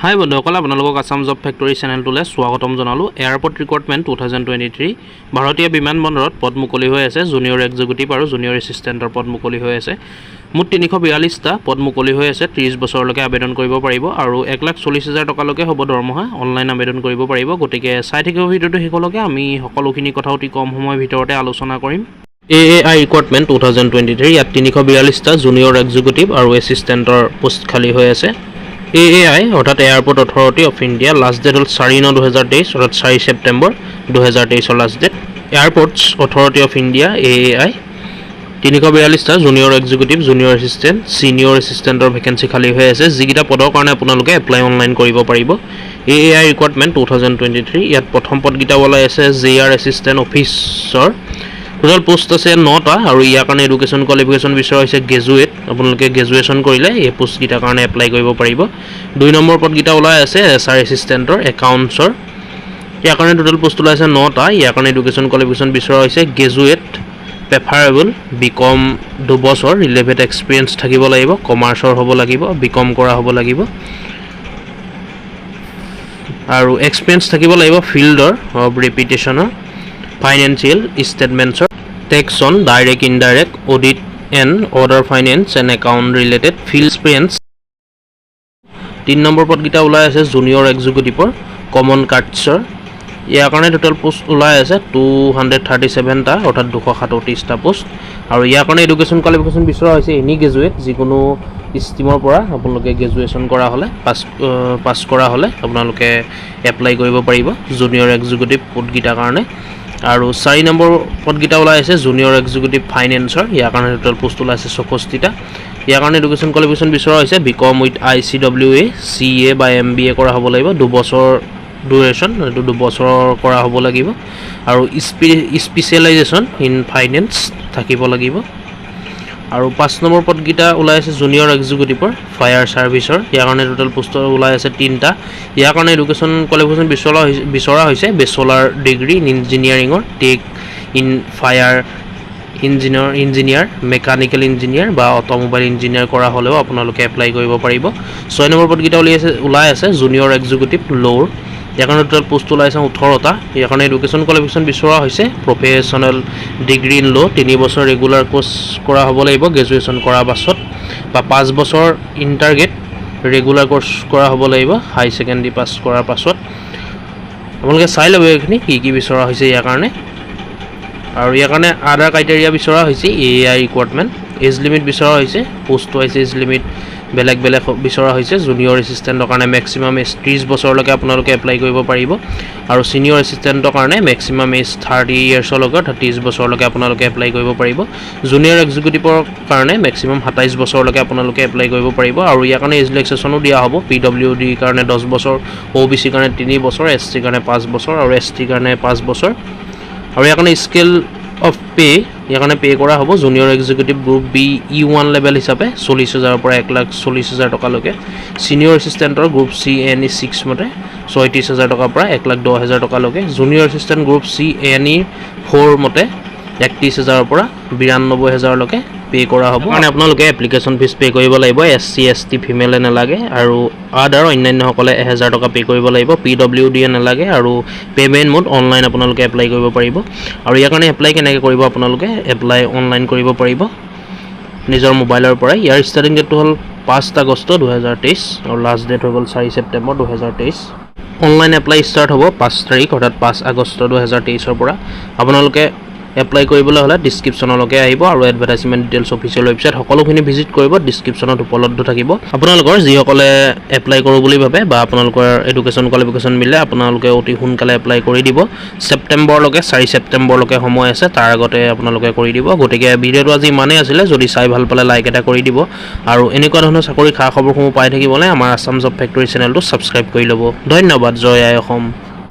হাই বন্ধুসকল, আপোনালোকক Assam job factory চেনেলটোলৈ স্বাগতম জনালোঁ। এয়াৰপৰ্ট ৰিক্ৰুটমেণ্ট 2023 ভাৰতীয় বিমানবন্দৰত পদ মুকলি হৈ আছে। জুনিয়ৰ এক্সিকিউটিভ আৰু জুনিয়ৰ এছিষ্টেণ্টৰ পদ মুকলি হৈ আছে। মুঠ 342টা পদ মুকলি হৈ আছে। 30 বছৰলৈকে আবেদন কৰিব পাৰিব আৰু 1,40,000 টকালৈকে হ'ব দৰমহা। অনলাইন আবেদন কৰিব পাৰিব। গতিকে চাই থাকিব ভিডিঅ'টো শেষলৈকে। আমি সকলোখিনি কথা অতি কম সময়ৰ ভিতৰতে আলোচনা কৰিম। AAI ৰিক্ৰুটমেণ্ট 2023 ইয়াত 342টা জুনিয়ৰ এক্সিকিউটিভ আৰু এছিষ্টেণ্টৰ পোষ্ট খালী হৈ আছে। AAI অৰ্থাৎ airport authority of India, last date হ'ল 4/9/2023 অৰ্থাৎ 4 September 2023 last date. Airports authority of India AAI 342টা junior executive, junior assistant, senior এছিষ্টেণ্টৰ ভেকেঞ্চি খালী হৈ আছে। যিকেইটা পদৰ কাৰণে আপোনালোকে এপ্লাই অনলাইন কৰিব পাৰিব। AAI ৰিক্ৰুটমেণ্ট 2023 ইয়াত প্ৰথম পদকেইটা ওলাই আছে JR এছিষ্টেণ্ট অফিচৰ। টোটেল পোষ্ট আছে 9টা আৰু ইয়াৰ কাৰণে এডুকেশ্যন কোৱালিফিকেশ্যন বিচৰা হৈছে গ্ৰেজুৱেট। আপোনালোকে গ্ৰেজুৱেশ্যন কৰিলে এই পোষ্টকেইটাৰ কাৰণে এপ্লাই কৰিব পাৰিব। 2 নম্বৰ পদকেইটা ওলাই আছে SR এছিষ্টেণ্টৰ একাউণ্টছৰ। ইয়াৰ কাৰণে টোটেল পোষ্ট ওলাইছে 9টা। ইয়াৰ কাৰণে এডুকেশ্যন কোৱালিফিকেশ্যন বিচৰা হৈছে গ্ৰেজুৱেট, প্ৰেফাৰেবল BCom 2 বছৰ, ৰিলেভেণ্ট এক্সপিৰিয়েঞ্চ থাকিব লাগিব, কমাৰ্চৰ হ'ব লাগিব, BCom কৰা হ'ব লাগিব আৰু এক্সপিৰিয়েঞ্চ থাকিব লাগিব ফিল্ডৰ অফ ৰেপিটেশ্যনৰ, ফাইনেন্সিয়েল ষ্টেটমেণ্টছৰ, tax on direct indirect, audit and order finance and account related field experience. 3 number পদকেইটা ওলাই আছে জুনিয়ৰ এক্সিকিউটিভৰ কমন কাৰ্টছৰ। ইয়াৰ কাৰণে টোটেল পোষ্ট ওলাই আছে 237টা অৰ্থাৎ 237টা পোষ্ট আৰু ইয়াৰ কাৰণে এডুকেশ্যন কোৱালিফিকেশ্যন বিচৰা হৈছে এনি গ্ৰেজুৱেট, যিকোনো ষ্ট্ৰীমৰ পৰা আপোনালোকে গ্ৰেজুৱেশ্যন কৰা হ'লে পাছ কৰা হ'লে আপোনালোকে এপ্লাই কৰিব পাৰিব জুনিয়ৰ এক্সিকিউটিভ পদকেইটাৰ কাৰণে। আৰু 4 নম্বৰ পদকেইটা ওলাই আছে জুনিয়ৰ এক্সিকিউটিভ ফাইনেন্সৰ। ইয়াৰ কাৰণে টোটেল পোষ্ট ওলাইছে 64টা। ইয়াৰ কাৰণে এডুকেশ্যন কোৱালিফিকেশ্যন বিচৰা হৈছে BCom উইথ ICWA, CA বা MBA কৰা হ'ব লাগিব। 2 বছৰ ডিউৰেশ্যন, এইটো 2 বছৰ কৰা হ'ব লাগিব আৰু স্পেচিয়েলাইজেশ্যন ইন ফাইনেন্স থাকিব লাগিব। আৰু 5 নম্বৰ পদকেইটা ওলাই আছে জুনিয়ৰ এক্সিকিউটিভৰ ফায়াৰ ছাৰ্ভিচৰ। ইয়াৰ কাৰণে টোটেল পোষ্ট ওলাই আছে 3টা। ইয়াৰ কাৰণে এডুকেশ্যন কোৱালিফিকেশ্যন বিচৰা হৈছে বেচেলাৰ ডিগ্ৰী ইন ইঞ্জিনিয়াৰিঙৰ, tech in fire engineer, mechanical engineer বা অট'মোবাইল ইঞ্জিনিয়াৰ কৰা হ'লেও আপোনালোকে এপ্লাই কৰিব পাৰিব। 6 নম্বৰ পদকেইটা ওলাই আছে জুনিয়ৰ এক্সিকিউটিভ ল'ৰ। ইয়াৰ কাৰণে টোটেল পোষ্ট ওলাইছে 18টা। ইয়াৰ কাৰণে এডুকেশ্যন কোৱালিফিকেশ্যন বিচৰা হৈছে প্ৰফেশ্যনেল ডিগ্ৰী ইন ল', 3 বছৰ ৰেগুলাৰ কোৰ্চ কৰা হ'ব লাগিব গ্ৰেজুৱেশ্যন কৰাৰ পাছত, বা 5 বছৰ ইণ্টাৰগ্ৰেড ৰেগুলাৰ কোৰ্চ কৰা হ'ব লাগিব হাই ছেকেণ্ডেৰী পাছ কৰাৰ পাছত। আপোনালোকে চাই ল'ব এইখিনি কি বিচৰা হৈছে ইয়াৰ কাৰণে। আৰু ইয়াৰ কাৰণে আদাৰ ক্ৰাইটেৰিয়া বিচৰা হৈছে AAI ৰিক্ৰুটমেণ্ট। এজ লিমিট বিচৰা হৈছে, পোষ্ট ৱাইজ এজ লিমিট বেলেগ বেলেগ বিচৰা হৈছে। জুনিয়ৰ এছিষ্টেণ্টৰ কাৰণে মেক্সিমাম এজ 30 বছৰলৈকে আপোনালোকে এপ্লাই কৰিব পাৰিব আৰু ছিনিয়ৰ এছিষ্টেণ্টৰ কাৰণে মেক্সিমাম এজ 30 ইয়েৰ্ছলৈকে, 30 বছৰলৈকে আপোনালোকে এপ্লাই কৰিব পাৰিব। জুনিয়ৰ এক্সিকিউটিভৰ কাৰণে মেক্সিমাম 27 বছৰলৈকে আপোনালোকে এপ্লাই কৰিব পাৰিব আৰু ইয়াৰ কাৰণে এজ ৰিলেক্সেশ্যনো দিয়া হ'ব। PWD কাৰণে 10 বছৰ, OBC কাৰণে 3 বছৰ, SC কাৰণে 5 বছৰ আৰু ST কাৰণে 5 বছৰ। আৰু ইয়াৰ কাৰণে স্কেল অফ ইয়াৰ কাৰণে পে' কৰা হ'ব junior executive group B E1 level হিচাপে 40,000 পৰা 1,40,000 টকালৈকে, ছিনিয়ৰ এছিষ্টেণ্টৰ গ্ৰুপ C NE 6 মতে 36,000 টকাৰ পৰা 1,10,000 টকালৈকে, junior assistant group C NE 4 মতে 31,000 পৰা 92,000লৈকে পে' কৰা হ'ব। কাৰণে আপোনালোকে এপ্লিকেশ্যন ফিজ পে' কৰিব লাগিব। SC ST ফিমেলে নালাগে আৰু আদাৰ অন্যান্যসকলে 1,000 টকা পে' কৰিব লাগিব। PWD নালাগে আৰু পে'মেণ্ট মোড অনলাইন আপোনালোকে এপ্লাই কৰিব পাৰিব। আৰু ইয়াৰ কাৰণে এপ্লাই কেনেকৈ কৰিব, আপোনালোকে এপ্লাই অনলাইন কৰিব পাৰিব নিজৰ মোবাইলৰ পৰাই। ইয়াৰ ষ্টাৰ্টিং ডেটটো হ'ল 5 আগষ্ট 2023 আৰু লাষ্ট ডেট হৈ গ'ল 4 ছেপ্টেম্বৰ 2023। অনলাইন এপ্লাই ষ্টাৰ্ট হ'ব 5 তাৰিখ অৰ্থাৎ 5 আগষ্ট 2023ৰ পৰা। আপোনালোকে এপ্লাই কৰিবলৈ হ'লে ডিছক্ৰিপশ্যনলৈকে আহিব আৰু এডভাৰটাইজমেণ্ট ডিটেইলছ অফিচিয়েল ৱেবছাইট সকলোখিনি ভিজিট কৰিব, ডিছক্ৰিপশ্যনত উপলব্ধ থাকিব। আপোনালোকৰ যিসকলে এপ্লাই কৰোঁ বুলি ভাবে বা আপোনালোকৰ এডুকেশ্যন কোৱালিফিকেশ্যন মিলে আপোনালোকে অতি সোনকালে এপ্লাই কৰি দিব। ছেপ্টেম্বৰলৈকে, 4 ছেপ্টেম্বৰলৈকে সময় আছে, তাৰ আগতে আপোনালোকে কৰি দিব। গতিকে ভিডিঅ'টো আজি ইমানেই আছিলে। যদি চাই ভাল পালে লাইক এটা কৰি দিব আৰু এনেকুৱা ধৰণৰ চাকৰি খা খবৰসমূহ পাই থাকিবলৈ আমাৰ আসাম জব ফেক্টৰী চেনেলটো ছাবস্ক্ৰাইব কৰি ল'ব। ধন্যবাদ। জয় আই অসম।